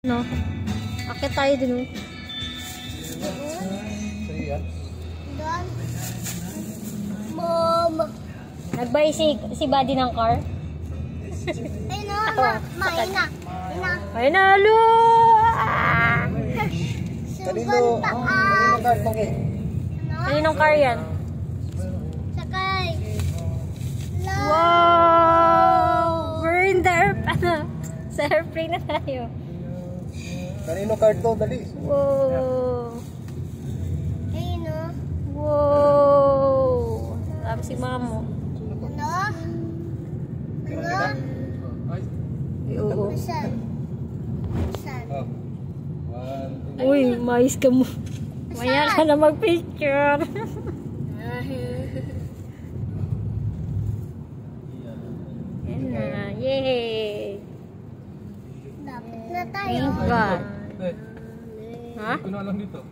No? Akit tayo dun. Doon. Mom. Nag-buy si Buddy ng car? Ay no, maina. Ay nalo! Sugan paan. Kaninong car yan? Sakay. Wow! We're in the sa airplane na tayo. Kanino card to? Dali. Wow! Ay no. Wow! Sabi si Mamo. Ano? Ano? Oo. Saan? Saan? Uy, mais ka mo. Maya ka na mag-picture. Yan na. Yay! Dapat na tayo. Thank God. Ha? Ito na lang dito.